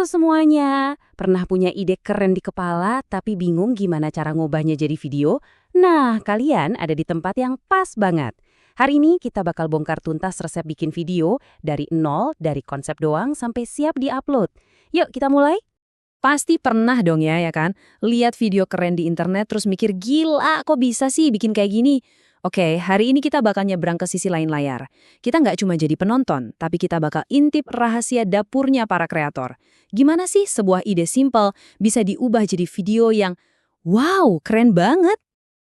Halo semuanya, pernah punya ide keren di kepala tapi bingung gimana cara ngubahnya jadi video? Nah, kalian ada di tempat yang pas banget. Hari ini kita bakal bongkar tuntas resep bikin video dari nol, dari konsep doang sampai siap di-upload. Yuk kita mulai? Pasti pernah dong ya kan? Lihat video keren di internet terus mikir, gila kok bisa sih bikin kayak gini? Oke, hari ini kita bakal nyebrang ke sisi lain layar. Kita nggak cuma jadi penonton, tapi kita bakal intip rahasia dapurnya para kreator. Gimana sih sebuah ide simple bisa diubah jadi video yang, wow, keren banget?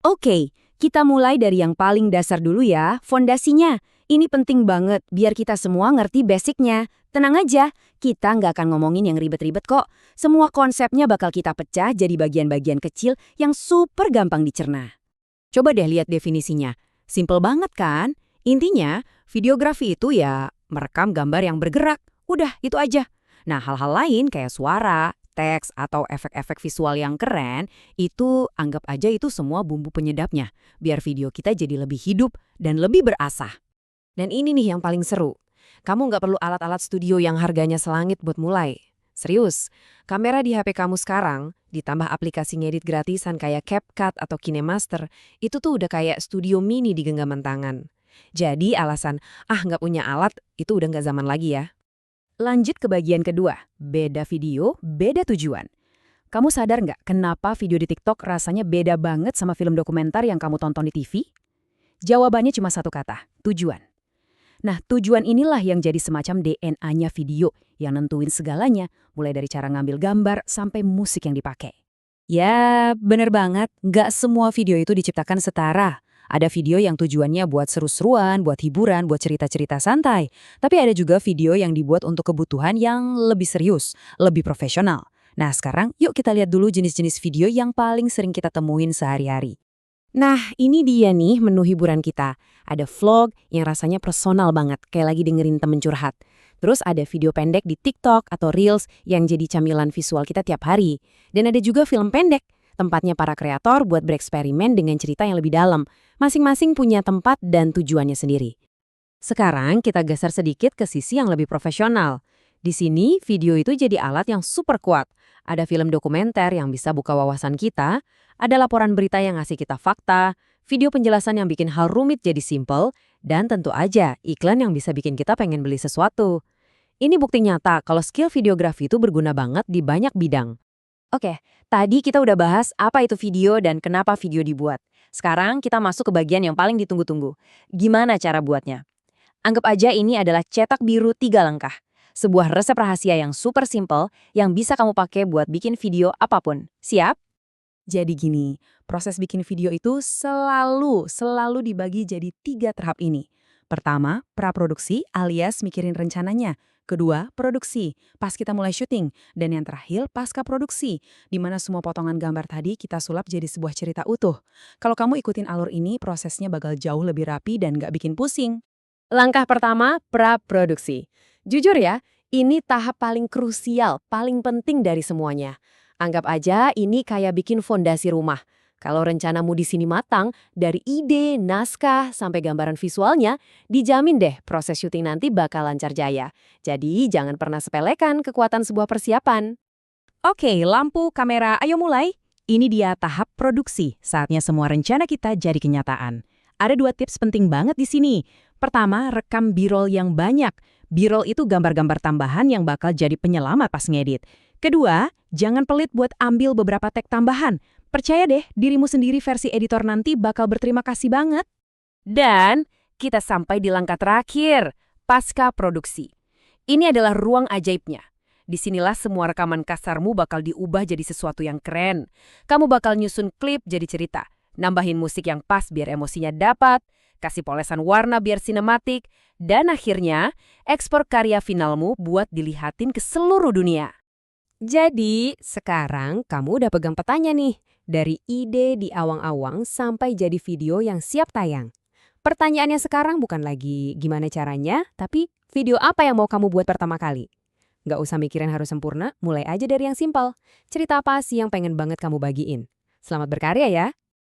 Oke, kita mulai dari yang paling dasar dulu ya, fondasinya. Ini penting banget biar kita semua ngerti basicnya. Tenang aja, kita nggak akan ngomongin yang ribet-ribet kok. Semua konsepnya bakal kita pecah jadi bagian-bagian kecil yang super gampang dicerna. Coba deh lihat definisinya. Simple banget kan? Intinya, videografi itu ya merekam gambar yang bergerak. Udah, itu aja. Nah, hal-hal lain kayak suara, teks, atau efek-efek visual yang keren, itu anggap aja itu semua bumbu penyedapnya. Biar video kita jadi lebih hidup dan lebih berasa. Dan ini nih yang paling seru. Kamu nggak perlu alat-alat studio yang harganya selangit buat mulai. Serius, kamera di HP kamu sekarang, ditambah aplikasi ngedit gratisan kayak CapCut atau KineMaster, itu tuh udah kayak studio mini di genggaman tangan. Jadi alasan, nggak punya alat, itu udah nggak zaman lagi ya. Lanjut ke bagian kedua, beda video, beda tujuan. Kamu sadar nggak kenapa video di TikTok rasanya beda banget sama film dokumenter yang kamu tonton di TV? Jawabannya cuma satu kata, tujuan. Nah, tujuan inilah yang jadi semacam DNA-nya video, yang nentuin segalanya, mulai dari cara ngambil gambar sampai musik yang dipakai. Ya, bener banget, nggak semua video itu diciptakan setara. Ada video yang tujuannya buat seru-seruan, buat hiburan, buat cerita-cerita santai. Tapi ada juga video yang dibuat untuk kebutuhan yang lebih serius, lebih profesional. Nah, sekarang yuk kita lihat dulu jenis-jenis video yang paling sering kita temuin sehari-hari. Nah, ini dia nih menu hiburan kita. Ada vlog yang rasanya personal banget, kayak lagi dengerin temen curhat. Terus ada video pendek di TikTok atau Reels yang jadi camilan visual kita tiap hari. Dan ada juga film pendek, tempatnya para kreator buat bereksperimen dengan cerita yang lebih dalam. Masing-masing punya tempat dan tujuannya sendiri. Sekarang kita geser sedikit ke sisi yang lebih profesional. Di sini, video itu jadi alat yang super kuat. Ada film dokumenter yang bisa buka wawasan kita, ada laporan berita yang ngasih kita fakta, video penjelasan yang bikin hal rumit jadi simple, dan tentu aja iklan yang bisa bikin kita pengen beli sesuatu. Ini bukti nyata kalau skill videografi itu berguna banget di banyak bidang. Oke, tadi kita udah bahas apa itu video dan kenapa video dibuat. Sekarang kita masuk ke bagian yang paling ditunggu-tunggu. Gimana cara buatnya? Anggap aja ini adalah cetak biru 3 langkah. Sebuah resep rahasia yang super simple yang bisa kamu pakai buat bikin video apapun. Siap? Jadi gini, proses bikin video itu selalu dibagi jadi 3 tahap ini. Pertama, praproduksi alias mikirin rencananya. Kedua, produksi, pas kita mulai syuting. Dan yang terakhir, pasca produksi, di mana semua potongan gambar tadi kita sulap jadi sebuah cerita utuh. Kalau kamu ikutin alur ini, prosesnya bakal jauh lebih rapi dan nggak bikin pusing. Langkah pertama, praproduksi. Jujur ya, ini tahap paling krusial, paling penting dari semuanya. Anggap aja ini kayak bikin fondasi rumah. Kalau rencanamu di sini matang, dari ide, naskah, sampai gambaran visualnya, dijamin deh proses syuting nanti bakal lancar jaya. Jadi jangan pernah sepelekan kekuatan sebuah persiapan. Oke, lampu, kamera, ayo mulai. Ini dia tahap produksi, saatnya semua rencana kita jadi kenyataan. Ada 2 tips penting banget di sini. Pertama, rekam B-roll yang banyak. B-roll itu gambar-gambar tambahan yang bakal jadi penyelamat pas ngedit. Kedua, jangan pelit buat ambil beberapa tag tambahan. Percaya deh, dirimu sendiri versi editor nanti bakal berterima kasih banget. Dan kita sampai di langkah terakhir, pasca produksi. Ini adalah ruang ajaibnya. Disinilah semua rekaman kasarmu bakal diubah jadi sesuatu yang keren. Kamu bakal nyusun klip jadi cerita. Nambahin musik yang pas biar emosinya dapat, kasih polesan warna biar sinematik, dan akhirnya ekspor karya finalmu buat dilihatin ke seluruh dunia. Jadi, sekarang kamu udah pegang petanya nih, dari ide di awang-awang sampai jadi video yang siap tayang. Pertanyaannya sekarang bukan lagi gimana caranya, tapi video apa yang mau kamu buat pertama kali? Nggak usah mikirin harus sempurna, mulai aja dari yang simpel. Cerita apa sih yang pengen banget kamu bagiin? Selamat berkarya ya!